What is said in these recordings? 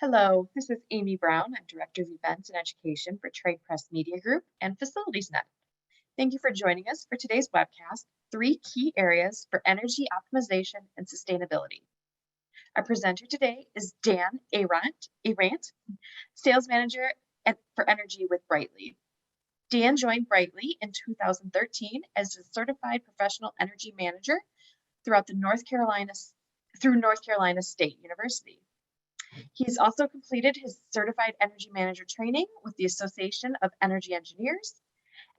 Hello, this is Amy Brown. I'm Director of Events and Education for Trade Press Media Group and FacilitiesNet. Thank you for joining us for today's webcast, Three Key Areas for Energy Optimization and Sustainability. Our presenter today is Dan Arant, Sales Manager for Energy with Brightly. Dan joined Brightly in 2013 as a Certified Professional Energy Manager through North Carolina State University. He's also completed his Certified Energy Manager training with the Association of Energy Engineers,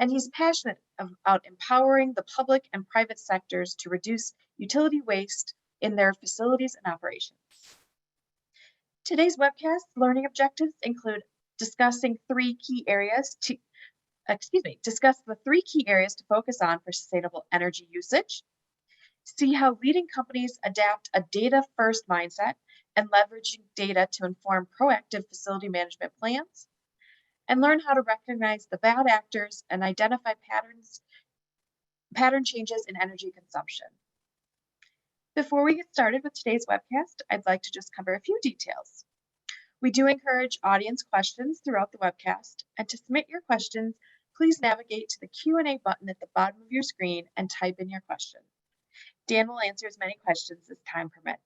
and he's passionate about empowering the public and private sectors to reduce utility waste in their facilities and operations. Today's webcast learning objectives include discuss the three key areas to focus on for sustainable energy usage, see how leading companies adapt a data-first mindset and leveraging data to inform proactive facility management plans, and learn how to recognize the bad actors and identify pattern changes in energy consumption. Before we get started with today's webcast, I'd like to just cover a few details. We do encourage audience questions throughout the webcast, and to submit your questions, please navigate to the Q&A button at the bottom of your screen and type in your question. Dan will answer as many questions as time permits.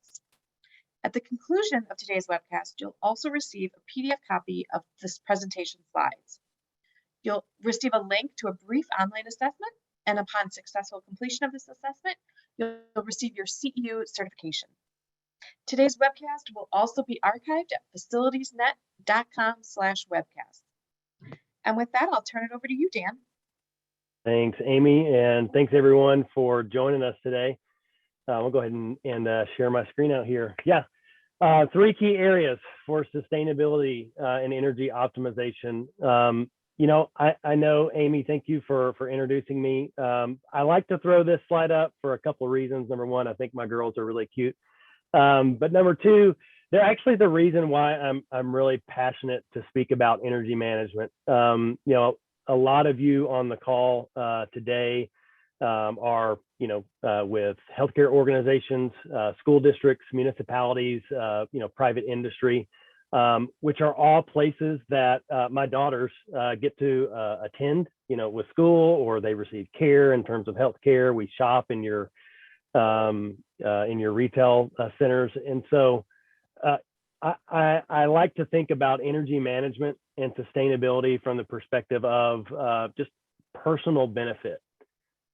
At the conclusion of today's webcast, you'll also receive a PDF copy of this presentation slides. You'll receive a link to a brief online assessment, and upon successful completion of this assessment, you'll receive your CEU certification. Today's webcast will also be archived at facilitiesnet.com/webcast. And with that, I'll turn it over to you, Dan. Thanks, Amy, and thanks everyone for joining us today. I'll go ahead and share my screen out here. Three key areas for sustainability and energy optimization. I know, Amy, thank you for introducing me. I like to throw this slide up for a couple of reasons. Number one, I think my girls are really cute. But number two, they're actually the reason why I'm really passionate to speak about energy management. A lot of you on the call today are, with healthcare organizations, school districts, municipalities, private industry, which are all places that my daughters get to attend, with school, or they receive care in terms of healthcare. We shop in your retail centers, and so I like to think about energy management and sustainability from the perspective of just personal benefit.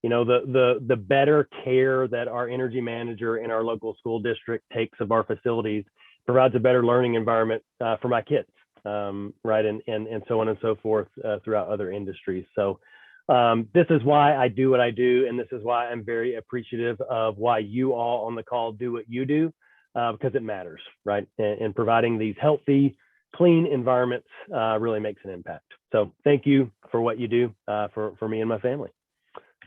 The better care that our energy manager in our local school district takes of our facilities provides a better learning environment for my kids, right? And so on and so forth throughout other industries. So this is why I do what I do, and this is why I'm very appreciative of why you all on the call do what you do, because it matters, right? And providing these healthy, clean environments really makes an impact. So thank you for what you do for me and my family.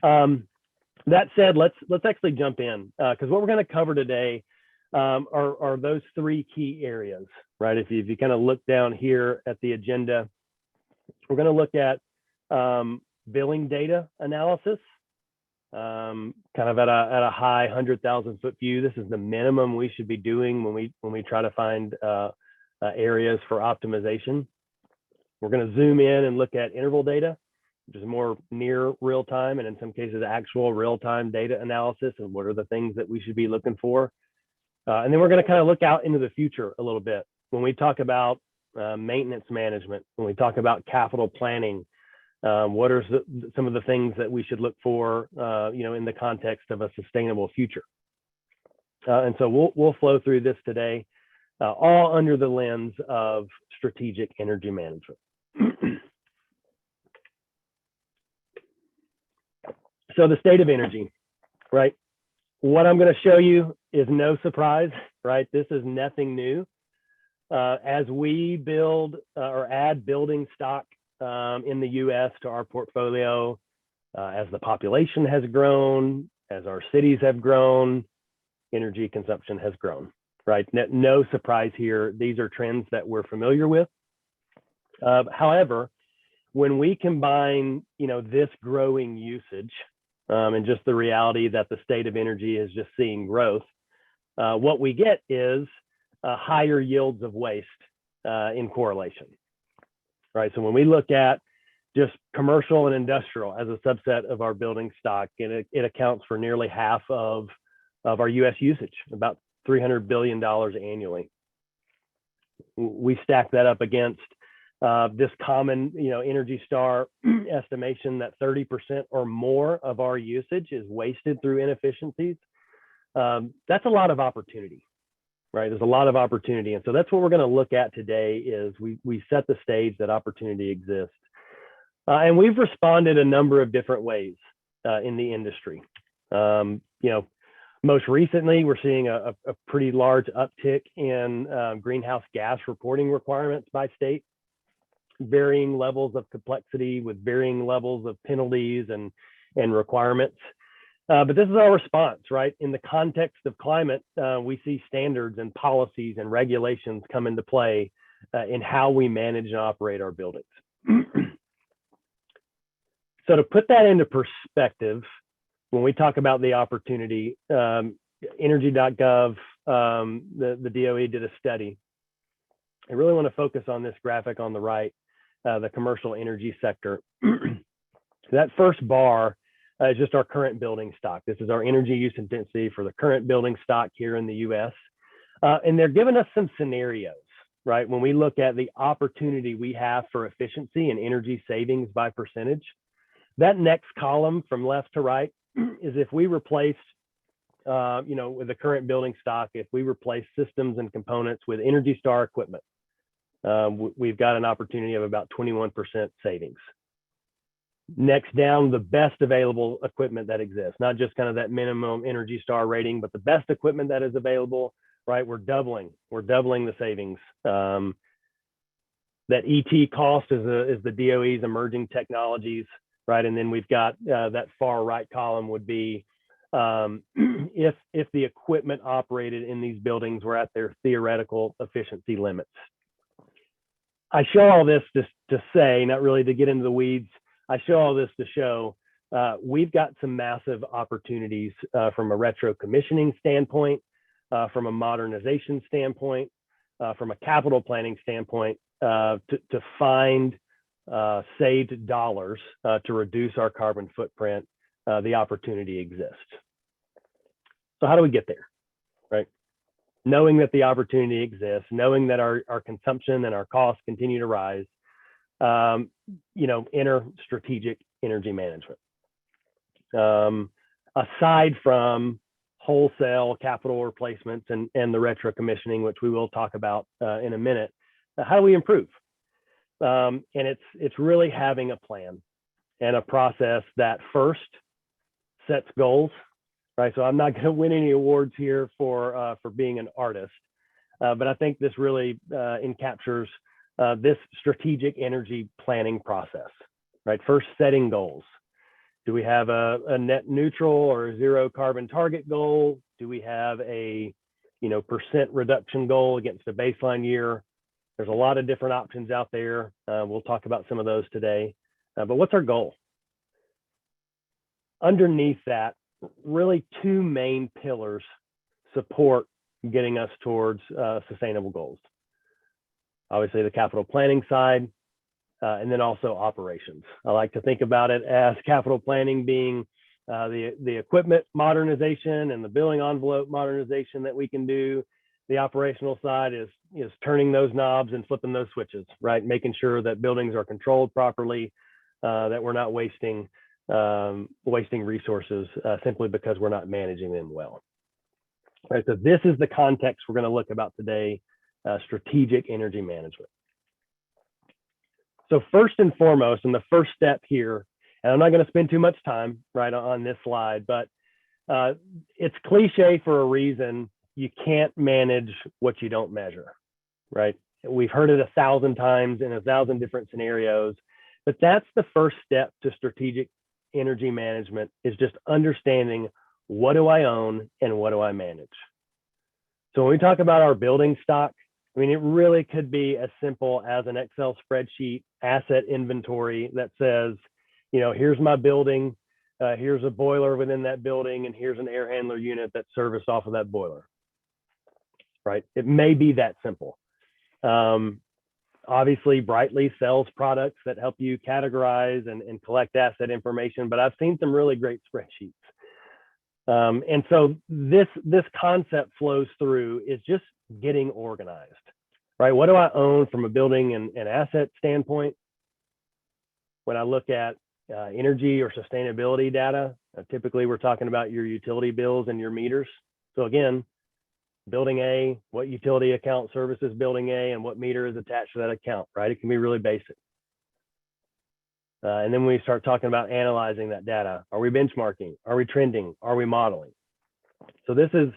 That said, let's actually jump in, because what we're going to cover today are those three key areas, right? If you kind of look down here at the agenda, we're going to look at billing data analysis, kind of at a high 100,000 foot view. This is the minimum we should be doing when we try to find areas for optimization. We're going to zoom in and look at interval data, which is more near real time, and in some cases actual real time data analysis, and what are the things that we should be looking for. And then we're going to kind of look out into the future a little bit when we talk about maintenance management, when we talk about capital planning. What are some of the things that we should look for, in the context of a sustainable future? And so we'll flow through this today, all under the lens of strategic energy management. So the state of energy, right? What I'm going to show you is no surprise, right? This is nothing new. As we build or add building stock in the U.S. to our portfolio, as the population has grown, as our cities have grown, energy consumption has grown, right? No surprise here. These are trends that we're familiar with. However, when we combine, this growing usage and just the reality that the state of energy is just seeing growth, what we get is higher yields of waste in correlation, right? So when we look at just commercial and industrial as a subset of our building stock, and it accounts for nearly half of our U.S. usage, about $300 billion annually. We stack that up against this common, Energy Star estimation that 30% or more of our usage is wasted through inefficiencies. That's a lot of opportunity, right? There's a lot of opportunity. And so that's what we're going to look at today is we set the stage that opportunity exists. And we've responded a number of different ways in the industry. Most recently, we're seeing a pretty large uptick in greenhouse gas reporting requirements by state, varying levels of complexity with varying levels of penalties and requirements. But this is our response, right? In the context of climate, we see standards and policies and regulations come into play in how we manage and operate our buildings. So to put that into perspective, when we talk about the opportunity, energy.gov, the DOE did a study. I really want to focus on this graphic on the right, the commercial energy sector. That first bar is just our current building stock. This is our energy use intensity for the current building stock here in the US. And they're giving us some scenarios, right? When we look at the opportunity we have for efficiency and energy savings by percentage, that next column from left to right is if we replace, with the current building stock, if we replace systems and components with Energy Star equipment, we've got an opportunity of about 21% savings. Next down, the best available equipment that exists, not just kind of that minimum Energy Star rating, but the best equipment that is available, right? We're doubling the savings. That ET cost is the DOE's emerging technologies, right? And then we've got that far right column would be if the equipment operated in these buildings were at their theoretical efficiency limits. I show all this just to say, not really to get into the weeds, I show all this to show we've got some massive opportunities from a retro commissioning standpoint, from a modernization standpoint, from a capital planning standpoint, to find saved dollars to reduce our carbon footprint. The opportunity exists. So how do we get there, right? Knowing that the opportunity exists, knowing that our consumption and our costs continue to rise, enter strategic energy management. Aside from wholesale capital replacements and the retro commissioning, which we will talk about in a minute, how do we improve? And it's really having a plan and a process that first sets goals, right? So I'm not going to win any awards here for being an artist, but I think this really encaptures this strategic energy planning process, right? First, setting goals. Do we have a net neutral or a zero carbon target goal? Do we have a percent reduction goal against a baseline year? There's a lot of different options out there. We'll talk about some of those today. But what's our goal? Underneath that, really two main pillars support getting us towards sustainable goals. Obviously, the capital planning side, and then also operations. I like to think about it as capital planning being the equipment modernization and the billing envelope modernization that we can do. The operational side is turning those knobs and flipping those switches, right? Making sure that buildings are controlled properly, that we're not wasting resources simply because we're not managing them well. Right, so this is the context we're going to look about today, strategic energy management. So first and foremost, and the first step here, and I'm not going to spend too much time right on this slide, but it's cliche for a reason. You can't manage what you don't measure, right? We've heard it 1,000 times in 1,000 different scenarios, but that's the first step to strategic energy management, is just understanding what do I own and what do I manage. So when we talk about our building stock, I mean, it really could be as simple as an Excel spreadsheet asset inventory that says, here's my building, here's a boiler within that building, and here's an air handler unit that's serviced off of that boiler, right? It may be that simple. Obviously, Brightly sells products that help you categorize and collect asset information, but I've seen some really great spreadsheets. And so this concept flows through is just getting organized, right? What do I own from a building and asset standpoint? When I look at energy or sustainability data, typically we're talking about your utility bills and your meters. So again, building A, what utility account services building A, and what meter is attached to that account, right? It can be really basic. And then we start talking about analyzing that data. Are we benchmarking? Are we trending? Are we modeling? So this is,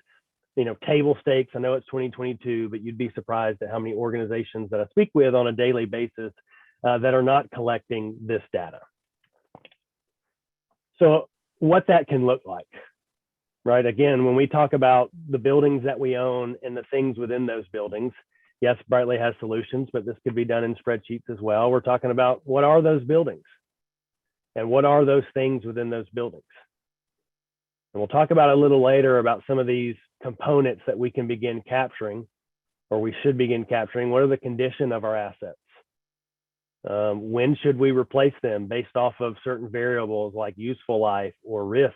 table stakes. I know it's 2022, but you'd be surprised at how many organizations that I speak with on a daily basis that are not collecting this data. So what that can look like, right? Again, when we talk about the buildings that we own and the things within those buildings, yes, Brightly has solutions, but this could be done in spreadsheets as well. We're talking about what are those buildings and what are those things within those buildings. And we'll talk about a little later about some of these components that we can begin capturing, or we should begin capturing. What are the condition of our assets? When should we replace them based off of certain variables like useful life or risk?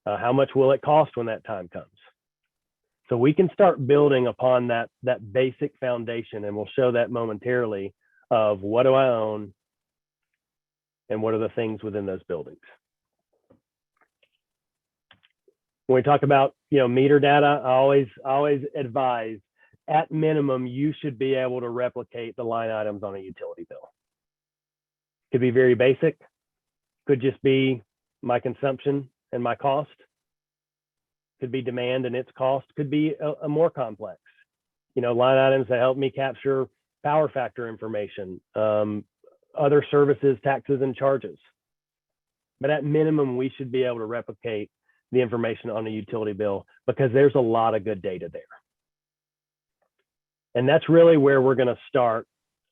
How much will it cost when that time comes? So we can start building upon that basic foundation, and we'll show that momentarily of what do I own and what are the things within those buildings. When we talk about meter data, I always advise at minimum you should be able to replicate the line items on a utility bill. Could be very basic, could just be my consumption and my cost, could be demand and its cost, could be a more complex, line items that help me capture power factor information, other services, taxes, and charges. But at minimum, we should be able to replicate the information on a utility bill because there's a lot of good data there. And that's really where we're going to start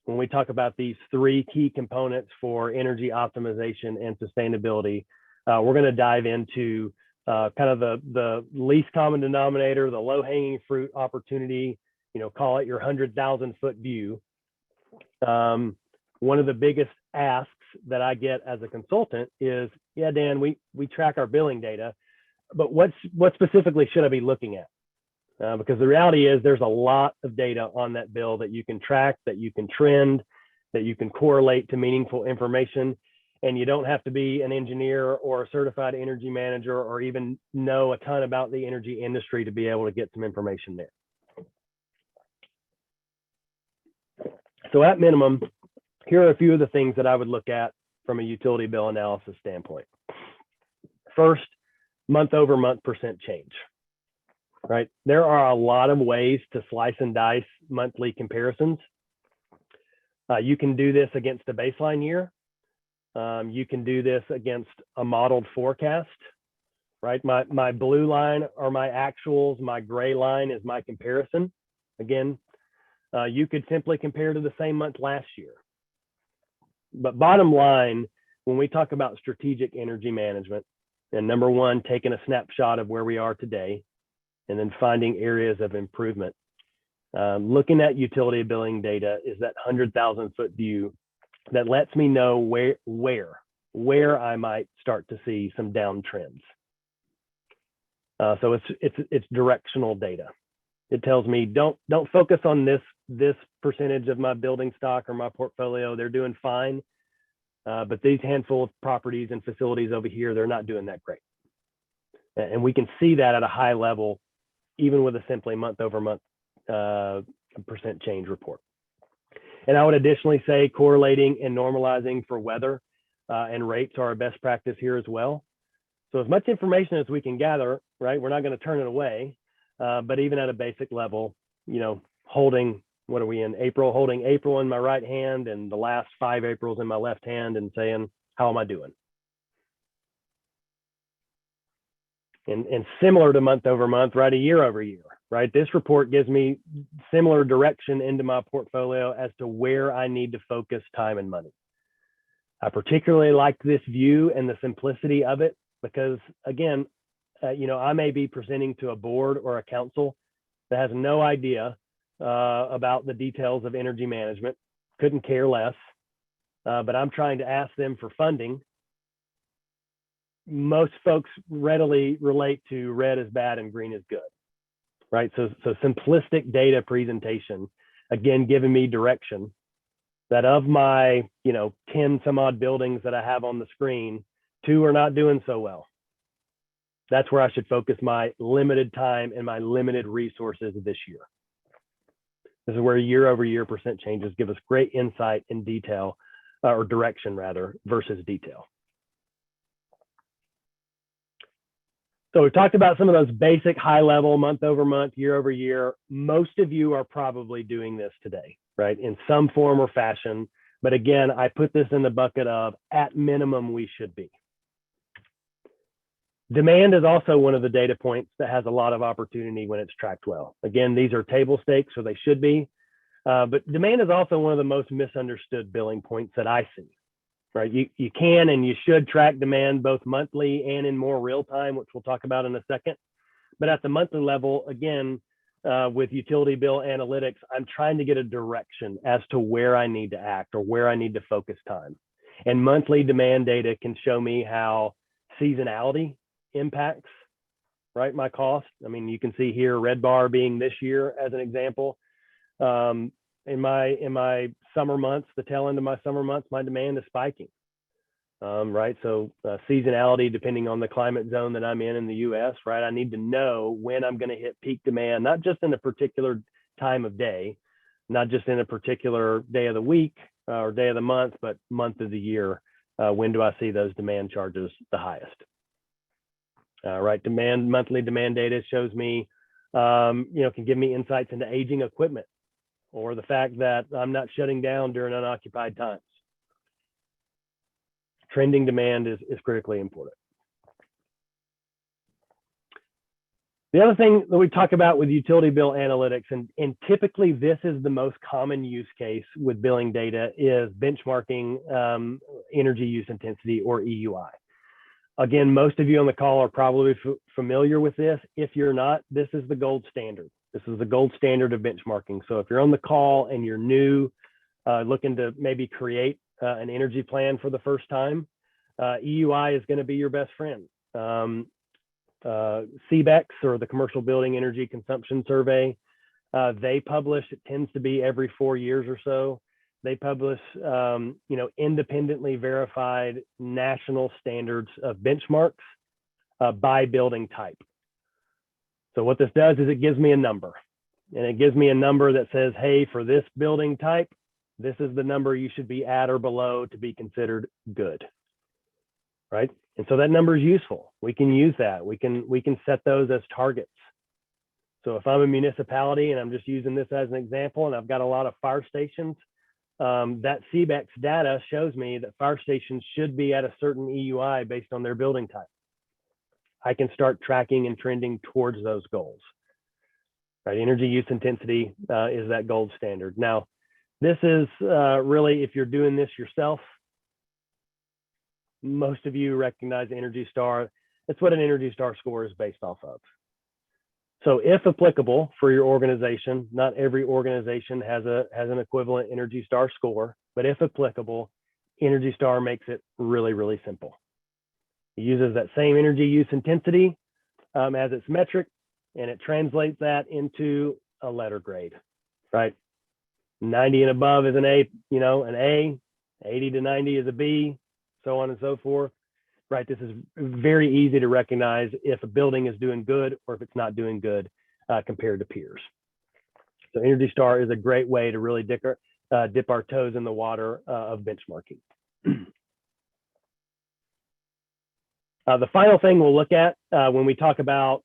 when we talk about these three key components for energy optimization and sustainability. We're going to dive into kind of the least common denominator, the low-hanging fruit opportunity, call it your 100,000-foot view. One of the biggest asks that I get as a consultant is, yeah, Dan, we track our billing data, but what specifically should I be looking at? Because the reality is there's a lot of data on that bill that you can track, that you can trend, that you can correlate to meaningful information. And you don't have to be an engineer or a certified energy manager or even know a ton about the energy industry to be able to get some information there. So at minimum, here are a few of the things that I would look at from a utility bill analysis standpoint. First, month-over-month percent change, right? There are a lot of ways to slice and dice monthly comparisons. You can do this against a baseline year. You can do this against a modeled forecast, right? My blue line are my actuals, my gray line is my comparison. Again, you could simply compare to the same month last year. But bottom line, when we talk about strategic energy management, and number one, taking a snapshot of where we are today, and then finding areas of improvement. Looking at utility billing data is that 100,000-foot view that lets me know where I might start to see some downtrends. So it's directional data. It tells me don't focus on this percentage of my building stock or my portfolio. They're doing fine, but these handful of properties and facilities over here, they're not doing that great. And we can see that at a high level, even with a simply month-over-month percent change report. And I would additionally say correlating and normalizing for weather and rates are our best practice here as well. So as much information as we can gather, right, we're not going to turn it away, but even at a basic level, holding, what are we in April, holding April in my right hand and the last 5 Aprils in my left hand and saying, how am I doing? And similar to month over month, right, a year over year, right? This report gives me similar direction into my portfolio as to where I need to focus time and money. I particularly like this view and the simplicity of it because, again, I may be presenting to a board or a council that has no idea about the details of energy management. couldn't care less, but I'm trying to ask them for funding. Most folks readily relate to red is bad and green is good, right? So simplistic data presentation, again, giving me direction that of my, 10 some odd buildings that I have on the screen, 2 are not doing so well. That's where I should focus my limited time and my limited resources this year. This is where year-over-year percent changes give us great insight in detail, or direction rather, versus detail. So we talked about some of those basic high-level month-over-month, year-over-year. Most of you are probably doing this today, right, in some form or fashion. But again, I put this in the bucket of at minimum we should be. Demand is also one of the data points that has a lot of opportunity when it's tracked well. Again, these are table stakes, so they should be. But demand is also one of the most misunderstood billing points that I see, right? You can and you should track demand both monthly and in more real time, which we'll talk about in a second. But at the monthly level, again, with utility bill analytics, I'm trying to get a direction as to where I need to act or where I need to focus time. And monthly demand data can show me how seasonality impacts, right, my cost. I mean, you can see here red bar being this year as an example. In my summer months, the tail end of my summer months, my demand is spiking, right? So seasonality, depending on the climate zone that I'm in the US, right? I need to know when I'm going to hit peak demand, not just in a particular time of day, not just in a particular day of the week or day of the month, but month of the year. When do I see those demand charges the highest? Right, monthly demand data shows me, can give me insights into aging equipment or the fact that I'm not shutting down during unoccupied times. Trending demand is critically important. The other thing that we talk about with utility bill analytics, and typically this is the most common use case with billing data, is benchmarking energy use intensity, or EUI. Again, most of you on the call are probably familiar with this. If you're not, this is the gold standard. This is the gold standard of benchmarking. So if you're on the call and you're new, looking to maybe create an energy plan for the first time, EUI is going to be your best friend. CBEX, or the Commercial Building Energy Consumption Survey, they publish, it tends to be every 4 years or so. They publish, independently verified national standards of benchmarks by building type. So what this does is it gives me a number, and it gives me a number that says, hey, for this building type, this is the number you should be at or below to be considered good, right? And so that number is useful. We can use that. We can set those as targets. So if I'm a municipality, and I'm just using this as an example, and I've got a lot of fire stations, that CBEX data shows me that fire stations should be at a certain EUI based on their building type. I can start tracking and trending towards those goals. Right, energy use intensity is that gold standard. Now, this is really, if you're doing this yourself, most of you recognize Energy Star. That's what an Energy Star score is based off of. So if applicable for your organization, not every organization has an equivalent Energy Star score, but if applicable, Energy Star makes it really, really simple. It uses that same energy use intensity as its metric, and it translates that into a letter grade, right? 90 and above is an A, an A, 80 to 90 is a B, so on and so forth. Right, this is very easy to recognize if a building is doing good or if it's not doing good compared to peers. So Energy Star is a great way to really dip our toes in the water of benchmarking. The final thing we'll look at when we talk about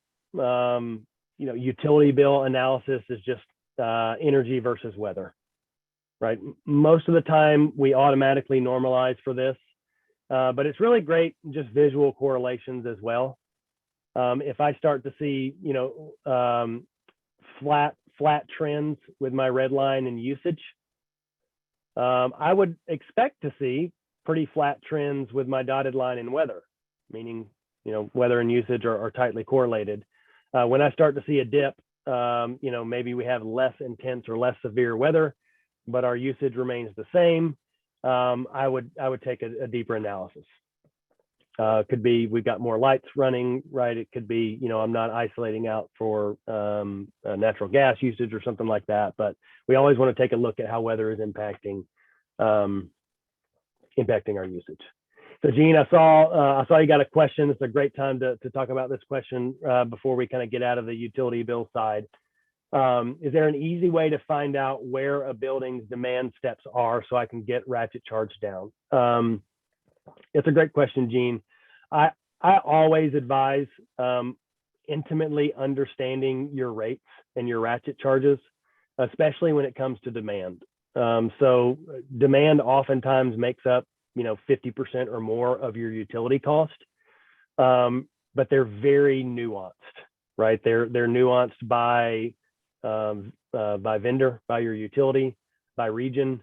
utility bill analysis is just energy versus weather. Right, most of the time we automatically normalize for this. But it's really great, just visual correlations as well. If I start to see, flat trends with my red line and usage, I would expect to see pretty flat trends with my dotted line in weather, meaning, weather and usage are tightly correlated. When I start to see a dip, maybe we have less intense or less severe weather. but our usage remains the same, I would take a deeper analysis. Could be we've got more lights running, right? It could be, I'm not isolating out for natural gas usage or something like that. But we always want to take a look at how weather is impacting our usage. So Gene, I saw you got a question. It's a great time to talk about this question before we kind of get out of the utility bill side. Is there an easy way to find out where a building's demand steps are so I can get ratchet charge down? It's a great question, Gene. I always advise intimately understanding your rates and your ratchet charges, especially when it comes to demand. So demand oftentimes makes up 50% or more of your utility cost, but they're very nuanced, right? They're nuanced by vendor, by your utility, by region.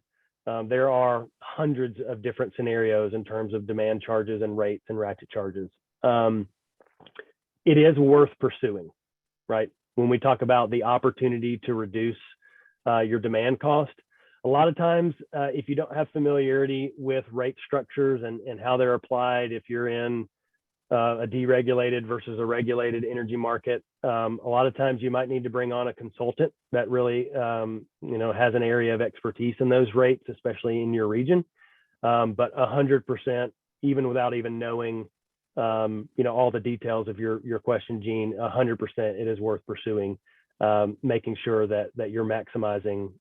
There are hundreds of different scenarios in terms of demand charges and rates and ratchet charges. It is worth pursuing, right? When we talk about the opportunity to reduce your demand cost, a lot of times, if you don't have familiarity with rate structures and how they're applied, if you're in a deregulated versus a regulated energy market, a lot of times you might need to bring on a consultant that really, has an area of expertise in those rates, especially in your region. But 100%, even without even knowing, all the details of your question, Gene, 100%, it is worth pursuing, making sure that you're maximizing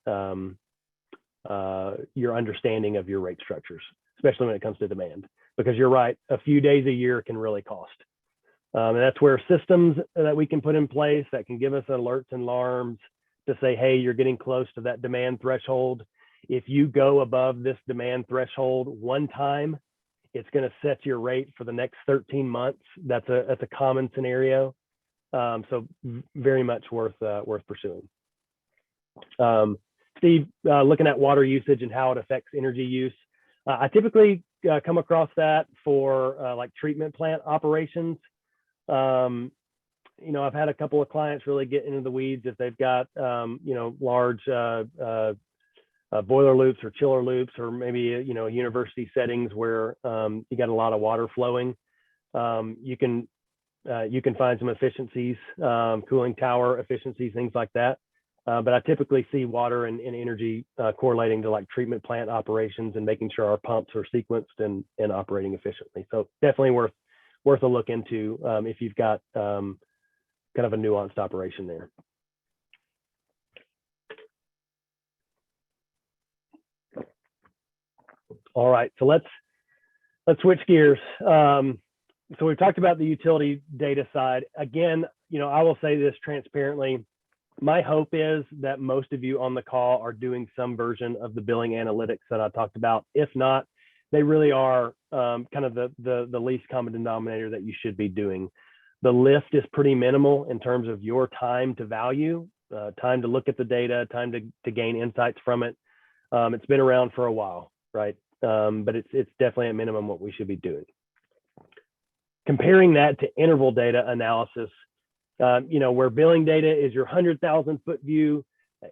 your understanding of your rate structures, especially when it comes to demand. Because you're right, a few days a year can really cost. And that's where systems that we can put in place that can give us alerts and alarms to say, hey, you're getting close to that demand threshold. If you go above this demand threshold one time, it's going to set your rate for the next 13 months. That's a common scenario. So very much worth pursuing. Steve, looking at water usage and how it affects energy use. I typically come across that for like treatment plant operations. I've had a couple of clients really get into the weeds if they've got, large boiler loops or chiller loops, or maybe, university settings where you got a lot of water flowing. You can find some efficiencies, cooling tower efficiencies, things like that. But I typically see water and energy correlating to like treatment plant operations and making sure our pumps are sequenced and operating efficiently. So definitely worth a look into if you've got kind of a nuanced operation there. All right, so let's switch gears. So we've talked about the utility data side. Again, I will say this transparently. My hope is that most of you on the call are doing some version of the billing analytics that I talked about. If not, they really are kind of the least common denominator that you should be doing. The lift is pretty minimal in terms of your time to value, time to look at the data, time to gain insights from it. It's been around for a while, right? But it's definitely at minimum what we should be doing. Comparing that to interval data analysis, where billing data is your 100,000 foot view,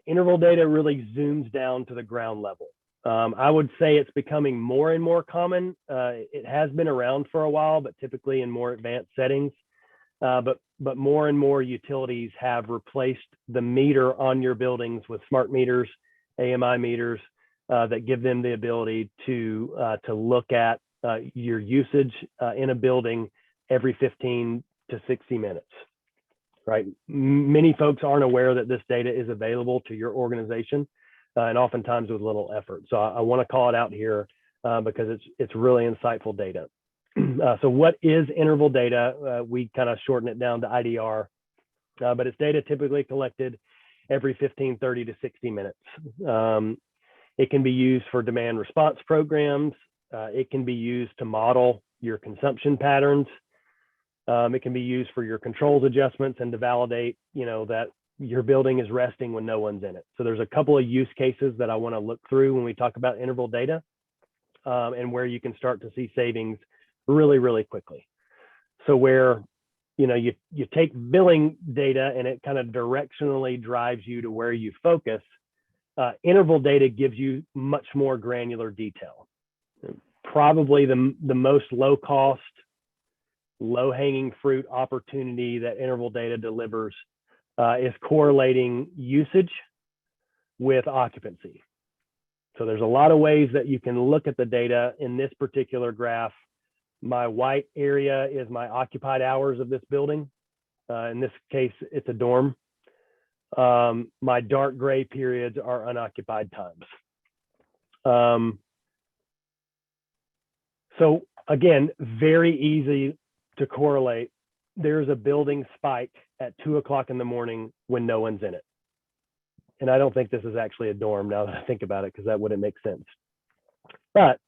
interval data really zooms down to the ground level. I would say it's becoming more and more common. It has been around for a while, but typically in more advanced settings. But more and more utilities have replaced the meter on your buildings with smart meters, AMI meters, that give them the ability to look at your usage in a building every 15 to 60 minutes. Right. Many folks aren't aware that this data is available to your organization, and oftentimes with little effort. So I want to call it out here because it's really insightful data. So what is interval data? We kind of shorten it down to IDR, but it's data typically collected every 15, 30 to 60 minutes. It can be used for demand response programs. It can be used to model your consumption patterns. It can be used for your controls adjustments and to validate, that your building is resting when no one's in it. So there's a couple of use cases that I want to look through when we talk about interval data, and where you can start to see savings really, really quickly. So where, you take billing data and it kind of directionally drives you to where you focus. Interval data gives you much more granular detail. Probably the most low cost, low hanging fruit opportunity that interval data delivers is correlating usage with occupancy. So there's a lot of ways that you can look at the data in this particular graph. My white area is my occupied hours of this building. In this case, it's a dorm. My dark gray periods are unoccupied times. So again, very easy to correlate. There's a building spike at 2 o'clock in the morning when no one's in it. And I don't think this is actually a dorm now that I think about it, because that wouldn't make sense. But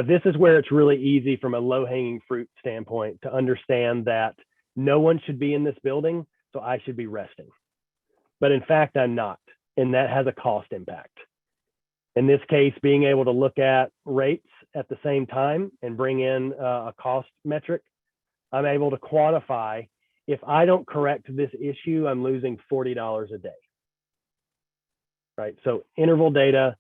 this is where it's really easy from a low hanging fruit standpoint to understand that no one should be in this building, so I should be resting. But in fact, I'm not, and that has a cost impact. In this case, being able to look at rates at the same time and bring in a cost metric, I'm able to quantify, if I don't correct this issue, I'm losing $40 a day, right? So interval data,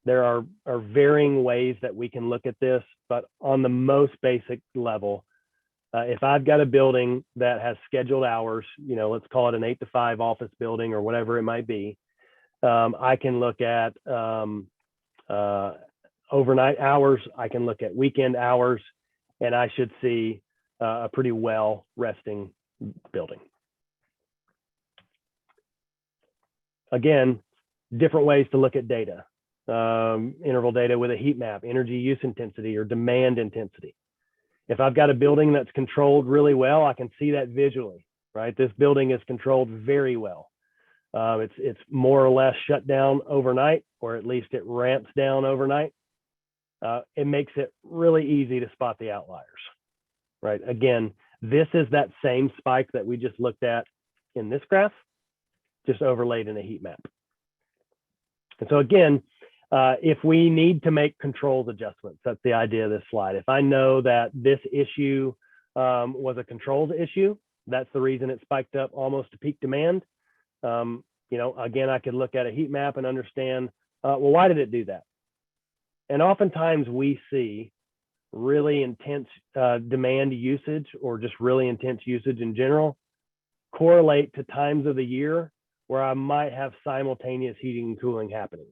there are varying ways that we can look at this, but on the most basic level, if I've got a building that has scheduled hours, let's call it an 8 to 5 office building or whatever it might be, I can look at overnight hours, I can look at weekend hours, and I should see a pretty well resting building. Again, different ways to look at data. Interval data with a heat map, energy use intensity or demand intensity. If I've got a building that's controlled really well, I can see that visually, right? This building is controlled very well. It's more or less shut down overnight, or at least it ramps down overnight. It makes it really easy to spot the outliers, right? Again, this is that same spike that we just looked at in this graph, just overlaid in a heat map. And so again, if we need to make controls adjustments, that's the idea of this slide. If I know that this issue was a controls issue, that's the reason it spiked up almost to peak demand. Again, I could look at a heat map and understand, well, why did it do that? And oftentimes we see really intense demand usage, or just really intense usage in general, correlate to times of the year where I might have simultaneous heating and cooling happening,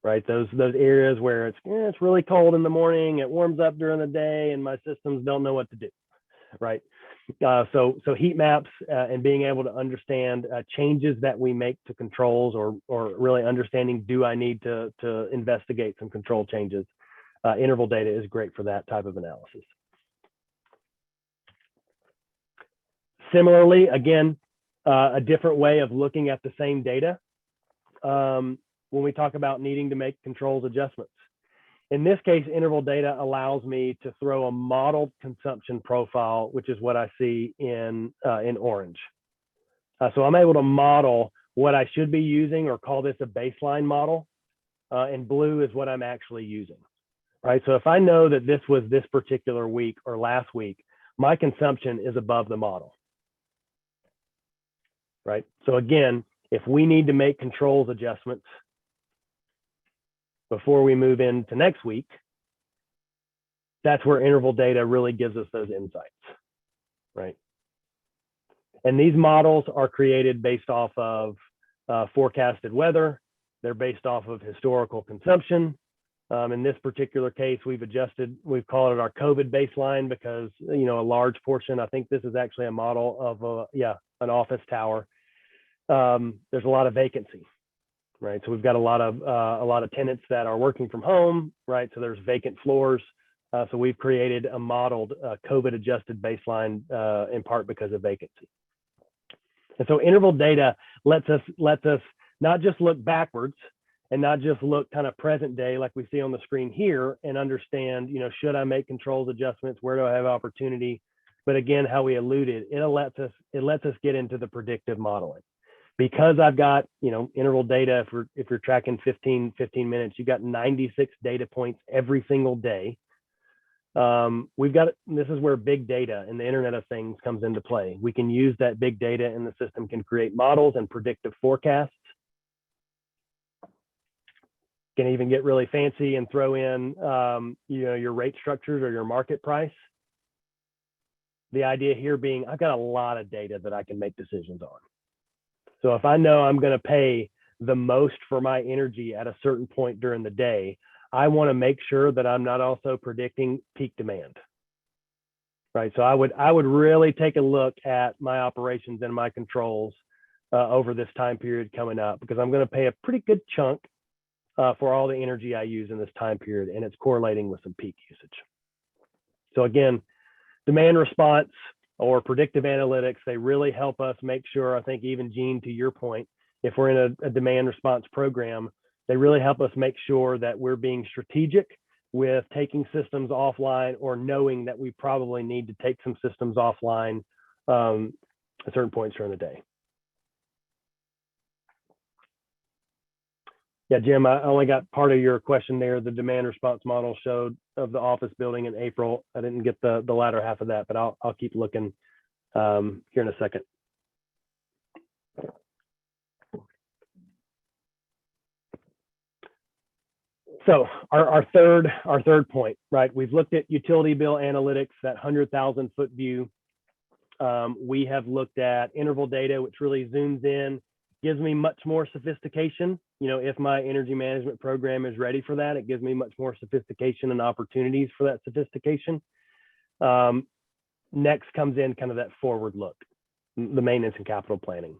right? Those areas where it's really cold in the morning, it warms up during the day, and my systems don't know what to do, right? So heat maps and being able to understand changes that we make to controls, or really understanding, do I need to investigate some control changes? Interval data is great for that type of analysis. Similarly, again, a different way of looking at the same data when we talk about needing to make controls adjustments. In this case, interval data allows me to throw a modeled consumption profile, which is what I see in orange. So I'm able to model what I should be using, or call this a baseline model, and blue is what I'm actually using, right? So if I know that this was this particular week or last week, my consumption is above the model, right? So again, if we need to make controls adjustments before we move into next week, that's where interval data really gives us those insights, right? And these models are created based off of forecasted weather. They're based off of historical consumption. In this particular case, we've called it our COVID baseline because, a large portion, I think this is actually a model of an office tower. There's a lot of vacancy, right? So we've got a lot of tenants that are working from home, right? So there's vacant floors. So we've created a modeled COVID adjusted baseline in part because of vacancy. And so interval data lets us not just look backwards and not just look kind of present day like we see on the screen here, and understand, should I make controls adjustments? Where do I have opportunity? But again, how we alluded, it lets us get into the predictive modeling. Because I've got, interval data, if you're tracking 15 minutes, you've got 96 data points every single day. This is where big data and the Internet of Things comes into play. We can use that big data, and the system can create models and predictive forecasts. Can even get really fancy and throw in, your rate structures or your market price. The idea here being, I've got a lot of data that I can make decisions on. So if I know I'm going to pay the most for my energy at a certain point during the day, I want to make sure that I'm not also predicting peak demand. Right. So I would really take a look at my operations and my controls over this time period coming up, because I'm going to pay a pretty good chunk for all the energy I use in this time period, and it's correlating with some peak usage. So again, demand response or predictive analytics, they really help us make sure, I think even Gene, to your point, if we're in a demand response program, they really help us make sure that we're being strategic with taking systems offline, or knowing that we probably need to take some systems offline at certain points during the day. Yeah, Jim, I only got part of your question there. The demand response model showed of the office building in April. I didn't get the latter half of that, but I'll keep looking here in a second. So our third point, right? We've looked at utility bill analytics, that 100,000 foot view. We have looked at interval data, which really zooms in, gives me much more sophistication. If my energy management program is ready for that, it gives me much more sophistication and opportunities for that sophistication. Next comes in kind of that forward look, the maintenance and capital planning.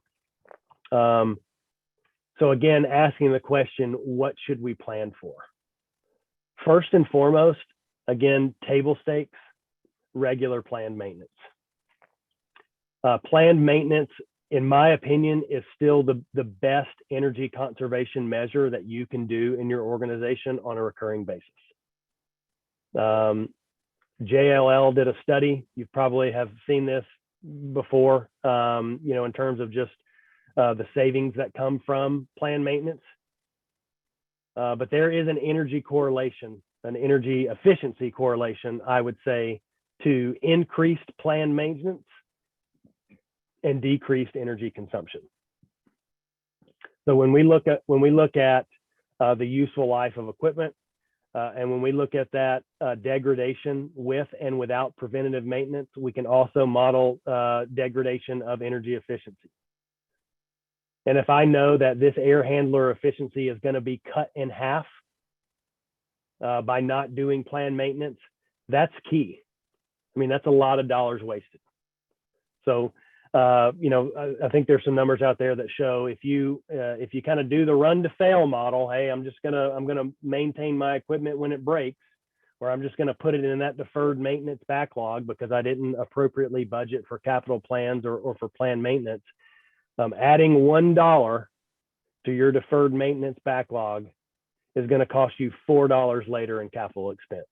So again, asking the question, what should we plan for? First and foremost, again, table stakes, regular planned maintenance. Planned maintenance, in my opinion, is still the best energy conservation measure that you can do in your organization on a recurring basis. JLL did a study. You probably have seen this before, in terms of just the savings that come from planned maintenance. But there is an energy correlation, an energy efficiency correlation, I would say, to increased planned maintenance and decreased energy consumption. So when we look at the useful life of equipment, and when we look at that degradation with and without preventative maintenance, we can also model degradation of energy efficiency. And if I know that this air handler efficiency is going to be cut in half by not doing planned maintenance, that's key. I mean, that's a lot of dollars wasted. So, I think there's some numbers out there that show if you kind of do the run to fail model, hey, I'm gonna maintain my equipment when it breaks, or I'm just gonna put it in that deferred maintenance backlog because I didn't appropriately budget for capital plans or for planned maintenance. Adding $1 to your deferred maintenance backlog is going to cost you $4 later in capital expense.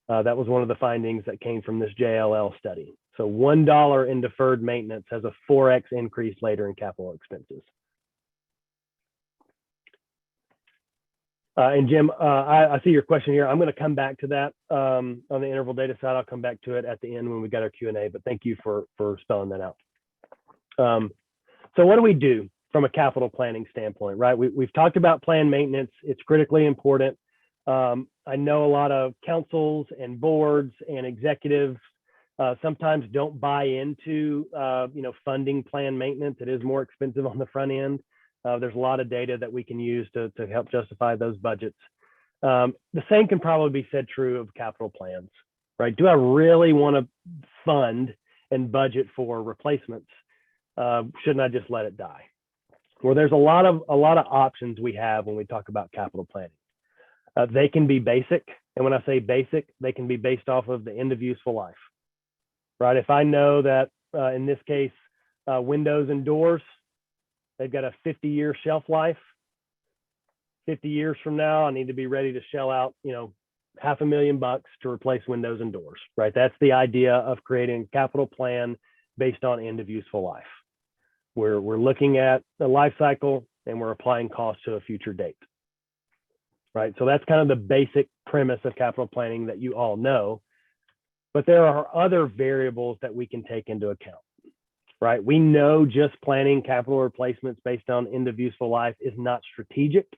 That was one of the findings that came from this JLL study. So $1 in deferred maintenance has a 4x increase later in capital expenses. And Jim, I see your question here. I'm going to come back to that on the interval data side. I'll come back to it at the end when we got our Q&A, but thank you for spelling that out. So what do we do from a capital planning standpoint, right? We've talked about planned maintenance. It's critically important. I know a lot of councils and boards and executives sometimes don't buy into, funding planned maintenance. It is more expensive on the front end. There's a lot of data that we can use to help justify those budgets. The same can probably be said true of capital plans, right? Do I really want to fund and budget for replacements? Shouldn't I just let it die? Well, there's a lot of options we have when we talk about capital planning. They can be basic, and when I say basic, they can be based off of the end of useful life, right? If I know that in this case, windows and doors, they've got a 50-year shelf life. 50 years from now, I need to be ready to shell out, $500,000 to replace windows and doors, right? That's the idea of creating a capital plan based on end of useful life. We're looking at the life cycle and we're applying cost to a future date, right? So that's kind of the basic premise of capital planning that you all know, but there are other variables that we can take into account, right? We know just planning capital replacements based on end of useful life is not strategic.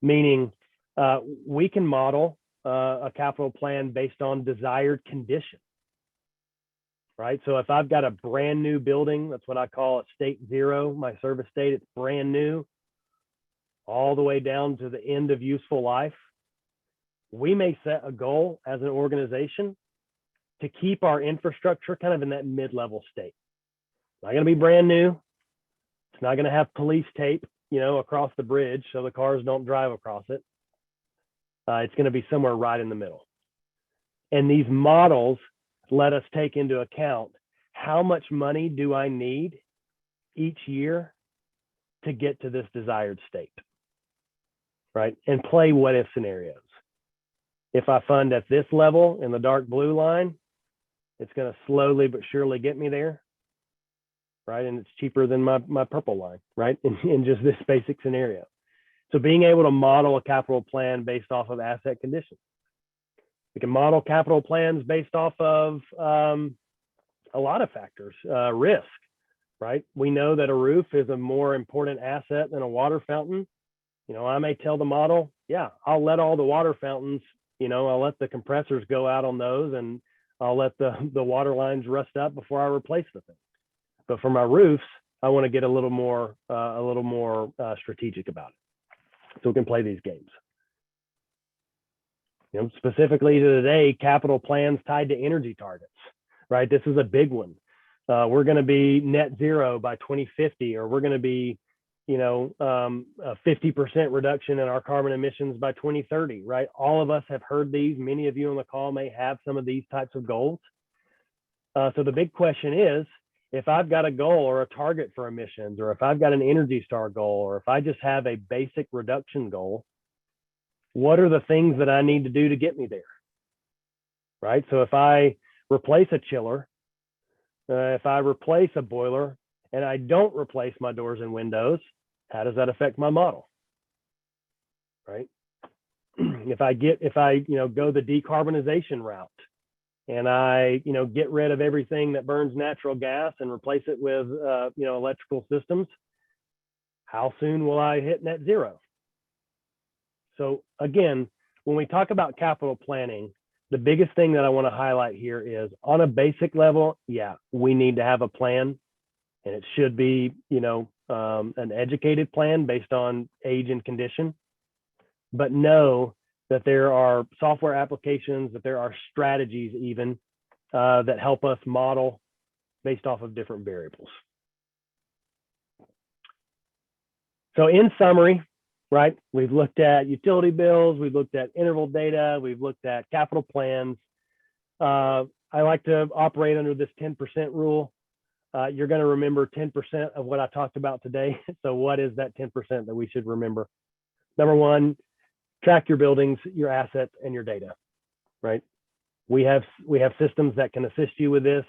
meaning we can model a capital plan based on desired condition, right? So if I've got a brand new building, that's what I call a state zero, my service state, it's brand new, all the way down to the end of useful life. We may set a goal as an organization to keep our infrastructure kind of in that mid-level state. It's not going to be brand new. It's not going to have police tape, across the bridge so the cars don't drive across it. It's going to be somewhere right in the middle. And these models let us take into account how much money do I need each year to get to this desired state, right? And play what if scenarios. If I fund at this level in the dark blue line, it's going to slowly but surely get me there, right? And it's cheaper than my purple line, right? In just this basic scenario. So being able to model a capital plan based off of asset conditions. We can model capital plans based off of a lot of factors, risk, right? We know that a roof is a more important asset than a water fountain. I may tell the model, yeah, I'll let all the water fountains, I'll let the compressors go out on those, and I'll let the water lines rust up before I replace the thing. But for my roofs, I want to get a little more strategic about it. So we can play these games. Specifically to today, capital plans tied to energy targets, right? This is a big one. We're going to be net zero by 2050, or we're going to be, a 50% reduction in our carbon emissions by 2030, right? All of us have heard these. Many of you on the call may have some of these types of goals. So the big question is, if I've got a goal or a target for emissions, or if I've got an Energy Star goal, or if I just have a basic reduction goal, what are the things that I need to do to get me there, right? So if I replace a chiller, if I replace a boiler, and I don't replace my doors and windows, how does that affect my model, right? If I go the decarbonization route, and I get rid of everything that burns natural gas and replace it with electrical systems, how soon will I hit net zero? So again, when we talk about capital planning, the biggest thing that I want to highlight here is, on a basic level, yeah, we need to have a plan, and it should be an educated plan based on age and condition. But know that there are software applications, that there are strategies even that help us model based off of different variables. So in summary, right, we've looked at utility bills, we've looked at interval data, we've looked at capital plans. I like to operate under this 10% rule. You're going to remember 10% of what I talked about today. So what is that 10% that we should remember? Number one, track your buildings, your assets, and your data, right? We have systems that can assist you with this.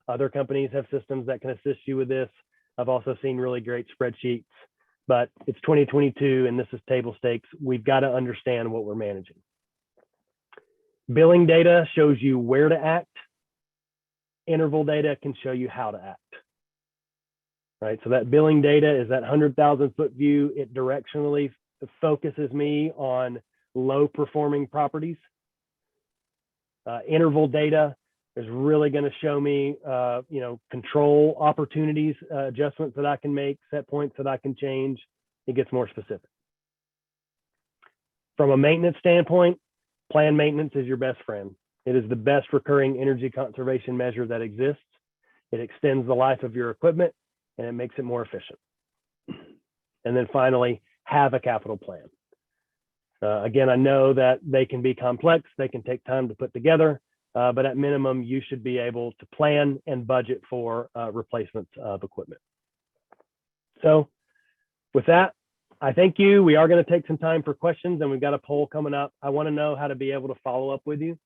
Other companies have systems that can assist you with this. I've also seen really great spreadsheets, but it's 2022 and this is table stakes. We've got to understand what we're managing. Billing data shows you where to act. Interval data can show you how to act, right? So that billing data is that 100,000 foot view. It directionally focuses me on low performing properties. Interval data is really going to show me, control opportunities, adjustments that I can make, set points that I can change. It gets more specific. From a maintenance standpoint, planned maintenance is your best friend. It is the best recurring energy conservation measure that exists. It extends the life of your equipment and it makes it more efficient. And then finally, have a capital plan. Again, I know that they can be complex, they can take time to put together, but at minimum, you should be able to plan and budget for replacements of equipment. So with that, I thank you. We are going to take some time for questions, and we've got a poll coming up. I want to know how to be able to follow up with you.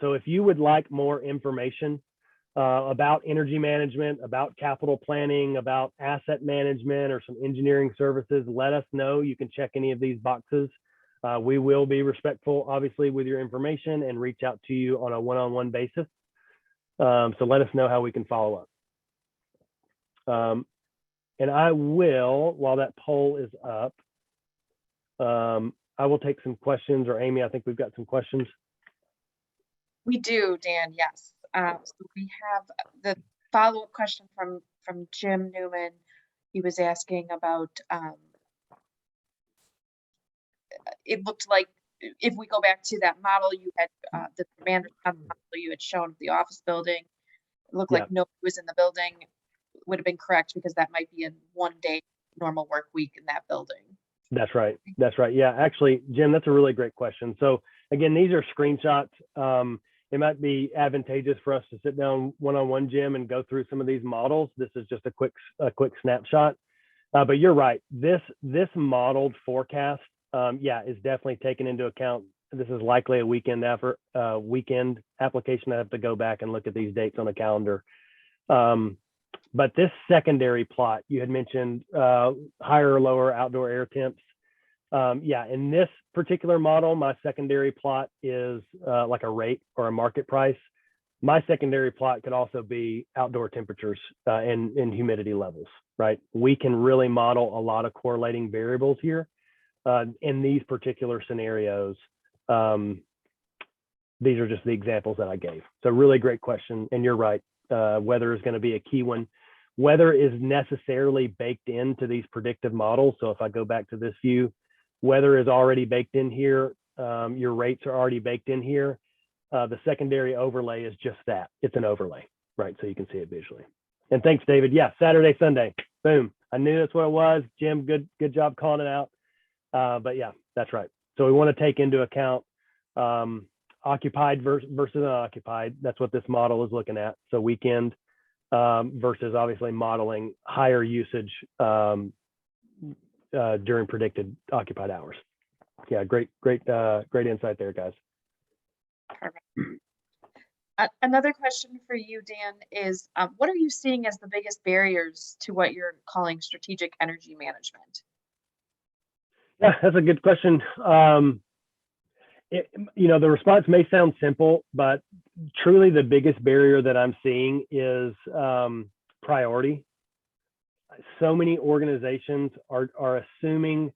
So if you would like more information about energy management, about capital planning, about asset management, or some engineering services, let us know. You can check any of these boxes. We will be respectful, obviously, with your information and reach out to you on a one-on-one basis. So let us know how we can follow up. And I will, while that poll is up, I will take some questions, or Amy, I think we've got some questions. We do, Dan, yes. So we have the follow-up question from Jim Newman. He was asking about, it looked like if we go back to that model, you had the demand response model you had shown of the office building. It looked like nobody was in the building. Would have been correct because that might be a 1-day normal work week in that building. That's right. That's right. Yeah, actually, Jim, that's a really great question. So again, these are screenshots. It might be advantageous for us to sit down one-on-one, Jim, and go through some of these models. This is just a quick snapshot. But you're right. This modeled forecast, is definitely taken into account. This is likely a weekend effort, weekend application. I have to go back and look at these dates on the calendar. But this secondary plot, you had mentioned higher or lower outdoor air temps. In this particular model, my secondary plot is like a rate or a market price. My secondary plot could also be outdoor temperatures and humidity levels, right? We can really model a lot of correlating variables here in these particular scenarios. These are just the examples that I gave. So really great question. And you're right, weather is going to be a key one. Weather is necessarily baked into these predictive models. So if I go back to this view, weather is already baked in here. Your rates are already baked in here. The secondary overlay is just that. It's an overlay, right? So you can see it visually. And thanks, David. Yeah, Saturday, Sunday, boom. I knew that's what it was. Jim, good job calling it out. But yeah, that's right. So we want to take into account occupied versus unoccupied. That's what this model is looking at. So weekend versus obviously modeling higher usage during predicted occupied hours. Yeah, great insight there, guys. Perfect. Another question for you, Dan, is what are you seeing as the biggest barriers to what you're calling strategic energy management? Yeah, that's a good question. The response may sound simple, but truly the biggest barrier that I'm seeing is priority. So many organizations are assuming,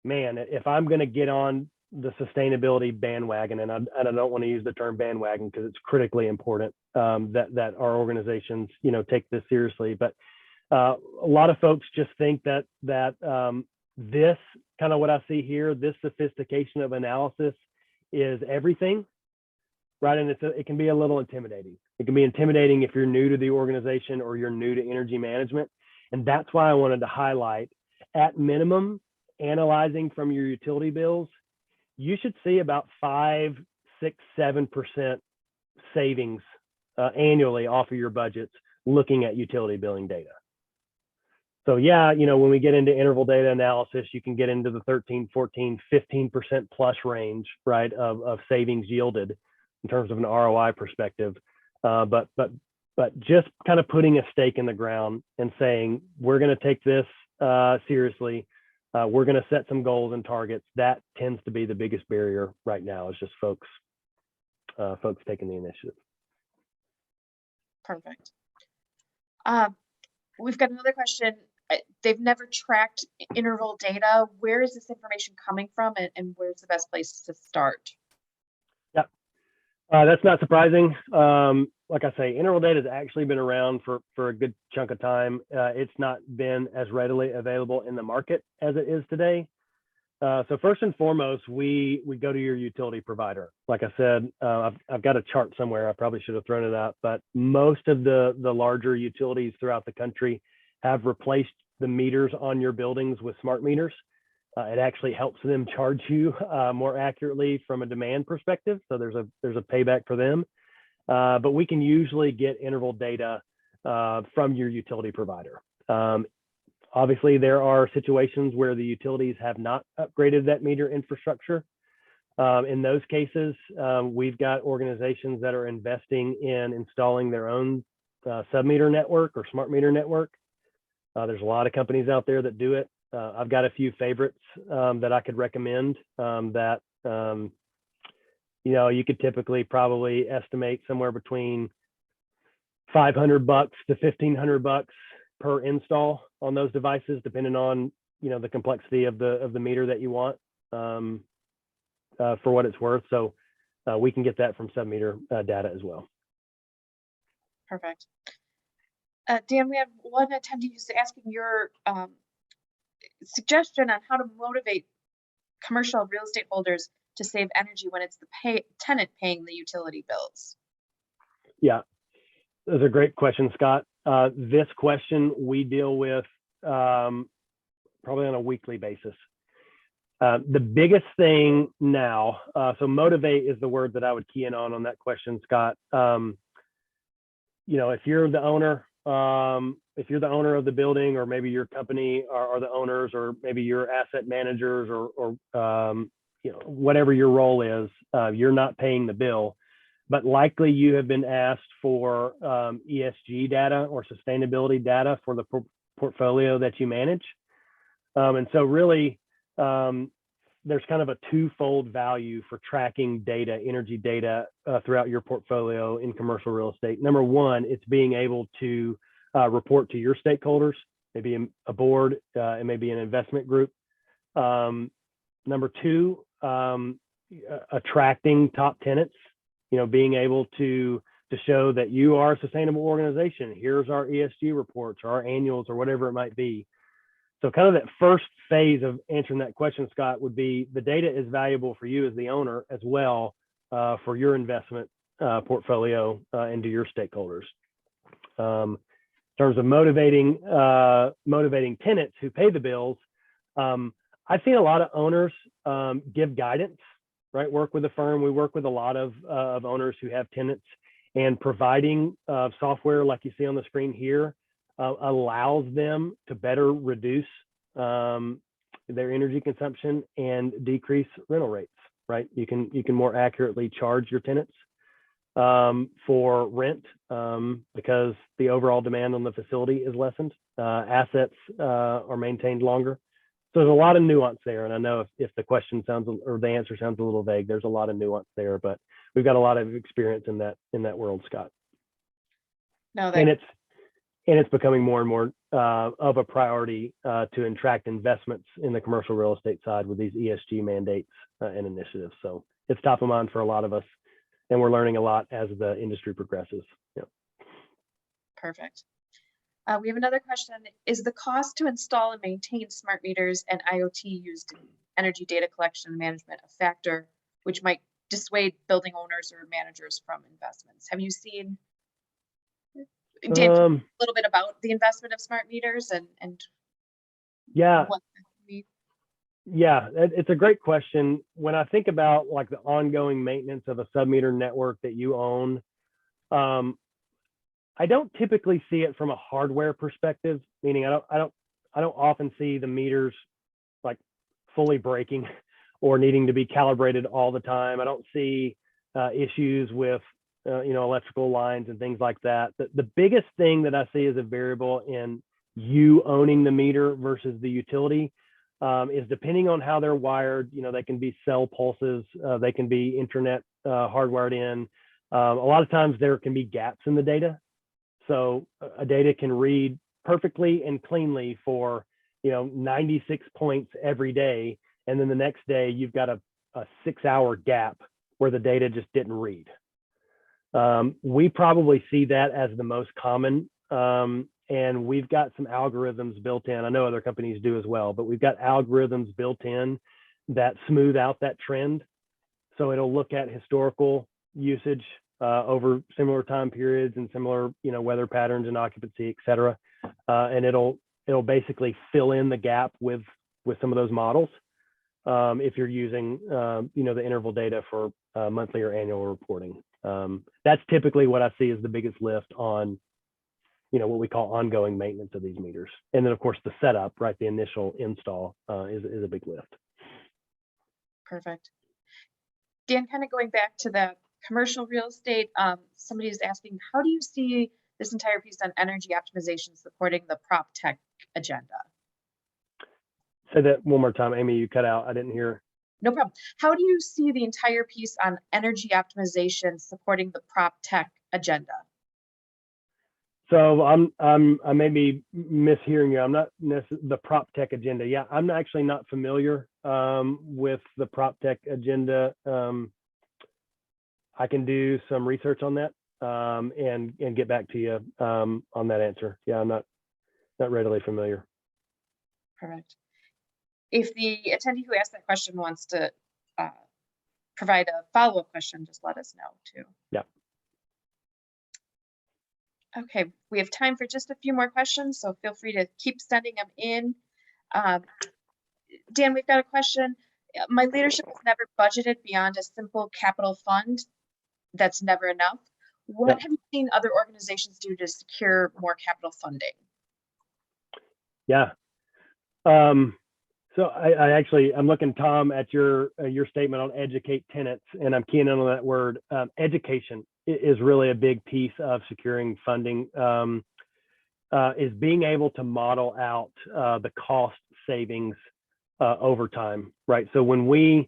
man, if I'm going to get on the sustainability bandwagon, and I don't want to use the term bandwagon because it's critically important that our organizations, take this seriously. But a lot of folks just think that this kind of what I see here, this sophistication of analysis is everything, right? And it can be a little intimidating. It can be intimidating if you're new to the organization or you're new to energy management. And that's why I wanted to highlight, at minimum, analyzing from your utility bills, you should see about 5, 6, 7% savings annually off of your budgets looking at utility billing data. So yeah, when we get into interval data analysis, you can get into the 13, 14, 15% plus range, right, of savings yielded in terms of an ROI perspective. But just kind of putting a stake in the ground and saying, we're going to take this seriously. We're going to set some goals and targets. That tends to be the biggest barrier right now, is just folks taking the initiative. Perfect. We've got another question. They've never tracked interval data. Where is this information coming from, and where's the best place to start? Yeah, that's not surprising. Like I say, interval data has actually been around for a good chunk of time. It's not been as readily available in the market as it is today. So first and foremost, we go to your utility provider. Like I said, I've got a chart somewhere. I probably should have thrown it out, but most of the larger utilities throughout the country have replaced the meters on your buildings with smart meters. It actually helps them charge you more accurately from a demand perspective. So there's a payback for them. But we can usually get interval data from your utility provider. Obviously, there are situations where the utilities have not upgraded that meter infrastructure. In those cases, we've got organizations that are investing in installing their own sub-meter network or smart meter network. There's a lot of companies out there that do it. I've got a few favorites that I could recommend that you could typically probably estimate somewhere between $500 to $1,500 per install on those devices, depending on the complexity of the meter that you want. for what it's worth. So we can get that from sub-meter data as well. Perfect. Dan, we have one attendee who's asking your suggestion on how to motivate commercial real estate holders to save energy when it's the tenant paying the utility bills. Yeah, those are great questions, Scott. This question we deal with probably on a weekly basis. The biggest thing now, so motivate is the word that I would key in on that question, Scott. You know, if you're the owner of the building, or maybe your company are the owners, or maybe your asset managers, or you know, whatever your role is, you're not paying the bill, but likely you have been asked for ESG data or sustainability data for the portfolio that you manage. And so really, there's kind of a twofold value for tracking data, energy data throughout your portfolio in commercial real estate. Number one, it's being able to report to your stakeholders, maybe a board, it may be an investment group. Number two, attracting top tenants, you know, being able to show that you are a sustainable organization. Here's our ESG reports, or our annuals, or whatever it might be. So kind of that first phase of answering that question, Scott, would be the data is valuable for you as the owner as well, for your investment portfolio and to your stakeholders. In terms of motivating tenants who pay the bills, I've seen a lot of owners give guidance, right? Work with a firm. We work with a lot of owners who have tenants, and providing software like you see on the screen here allows them to better reduce their energy consumption and decrease rental rates, right? You can more accurately charge your tenants for rent because the overall demand on the facility is lessened. Assets are maintained longer. So there's a lot of nuance there. And I know if the question sounds, or the answer sounds a little vague, there's a lot of nuance there, but we've got a lot of experience in that world, Scott. No, And it's becoming more and more of a priority to attract investments in the commercial real estate side with these ESG mandates and initiatives. So it's top of mind for a lot of us, and we're learning a lot as the industry progresses. Yeah. Perfect. We have another question. Is the cost to install and maintain smart meters and IoT used in energy data collection and management a factor which might dissuade building owners or managers from investments? Have you seen a little bit about the investment of smart meters and yeah, what that can be? Yeah, it's a great question. When I think about like the ongoing maintenance of a sub-meter network that you own, I don't typically see it from a hardware perspective, meaning I don't often see the meters like fully breaking or needing to be calibrated all the time. I don't see issues with electrical lines and things like that. The biggest thing that I see as a variable in you owning the meter versus the utility is depending on how they're wired. You know, they can be cell pulses, they can be internet hardwired in. A lot of times there can be gaps in the data. So a data can read perfectly and cleanly for 96 points every day, and then the next day you've got a 6-hour gap where the data just didn't read. We probably see that as the most common, and we've got some algorithms built in. I know other companies do as well, but we've got algorithms built in that smooth out that trend. So it'll look at historical usage over similar time periods and similar weather patterns and occupancy, et cetera, and it'll basically fill in the gap with some of those models if you're using the interval data for monthly or annual reporting. That's typically what I see as the biggest lift on what we call ongoing maintenance of these meters. And then of course the setup, right, the initial install is a big lift. Perfect. Dan, kind of going back to the commercial real estate, somebody is asking, how do you see this entire piece on energy optimization supporting the prop tech agenda? Say that one more time, Amy, you cut out. I didn't hear. No problem. How do you see the entire piece on energy optimization supporting the prop tech agenda? So I may be mishearing you. I'm not the prop tech agenda. Yeah, I'm actually not familiar with the prop tech agenda. I can do some research on that and get back to you on that answer. Yeah, I'm not readily familiar. Perfect. If the attendee who asked that question wants to provide a follow-up question, just let us know too. Yeah. Okay, we have time for just a few more questions, so feel free to keep sending them in. Dan, we've got a question. My leadership has never budgeted beyond a simple capital fund. That's never enough. What have you seen other organizations do to secure more capital funding? Yeah. So I'm looking, Tom, at your statement on educate tenants, and I'm keying in on that word. Education is really a big piece of securing funding. Is being able to model out the cost savings over time, right? So when we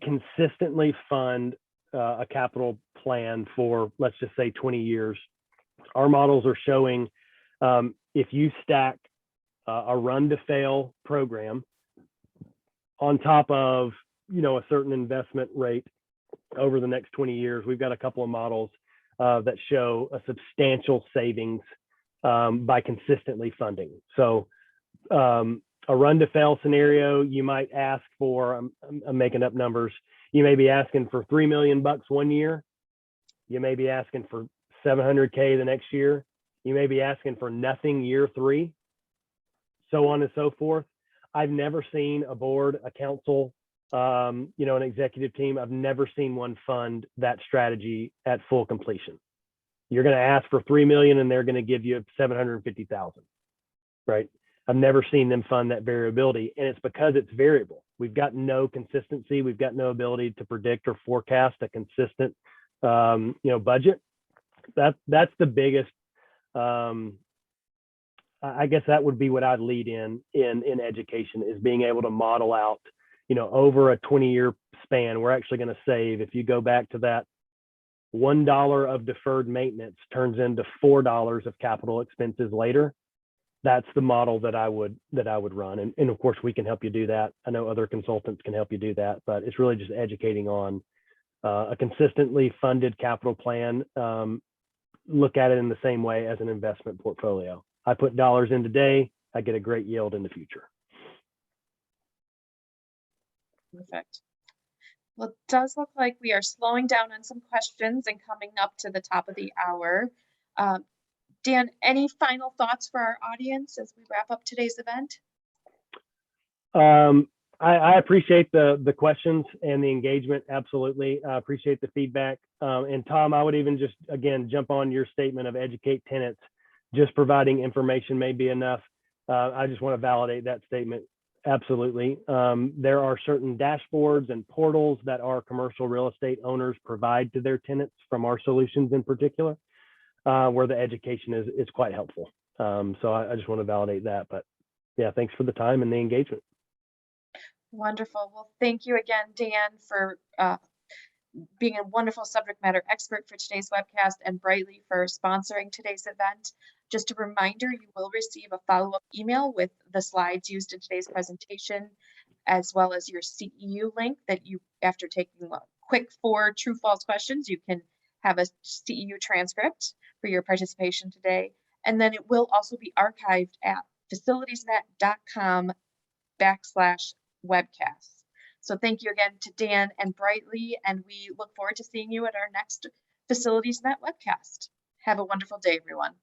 consistently fund a capital plan for, let's just say, 20 years, our models are showing if you stack a run to fail program on top of, a certain investment rate over the next 20 years, we've got a couple of models that show a substantial savings by consistently funding. So a run to fail scenario, you might ask for, I'm making up numbers, you may be asking for $3 million 1 year. You may be asking for $700K the next year. You may be asking for nothing year 3, so on and so forth. I've never seen a board, a council, an executive team, I've never seen one fund that strategy at full completion. You're going to ask for $3 million and they're going to give you $750,000, right? I've never seen them fund that variability, and it's because it's variable. We've got no consistency. We've got no ability to predict or forecast a consistent, budget. That's the biggest. I guess that would be what I'd lead in education, is being able to model out, over a 20-year span, we're actually going to save. If you go back to that, $1 of deferred maintenance turns into $4 of capital expenses later. That's the model that I would run. And of course, we can help you do that. I know other consultants can help you do that, but it's really just educating on a consistently funded capital plan. Look at it in the same way as an investment portfolio. I put dollars in today, I get a great yield in the future. Perfect. Well, it does look like we are slowing down on some questions and coming up to the top of the hour. Dan, any final thoughts for our audience as we wrap up today's event? I appreciate the questions and the engagement. Absolutely. I appreciate the feedback. And Tom, I would even just, again, jump on your statement of educate tenants. Just providing information may be enough. I just want to validate that statement. Absolutely. There are certain dashboards and portals that our commercial real estate owners provide to their tenants from our solutions in particular, where the education is quite helpful. So I just want to validate that. But yeah, thanks for the time and the engagement. Wonderful. Well, thank you again, Dan, for being a wonderful subject matter expert for today's webcast, and Brightly for sponsoring today's event. Just a reminder, you will receive a follow-up email with the slides used in today's presentation, as well as your CEU link that you, after taking a quick 4 true-false questions, you can have a CEU transcript for your participation today. And then it will also be archived at facilitiesnet.com/webcasts. So thank you again to Dan and Brightly, and we look forward to seeing you at our next FacilitiesNet webcast. Have a wonderful day, everyone.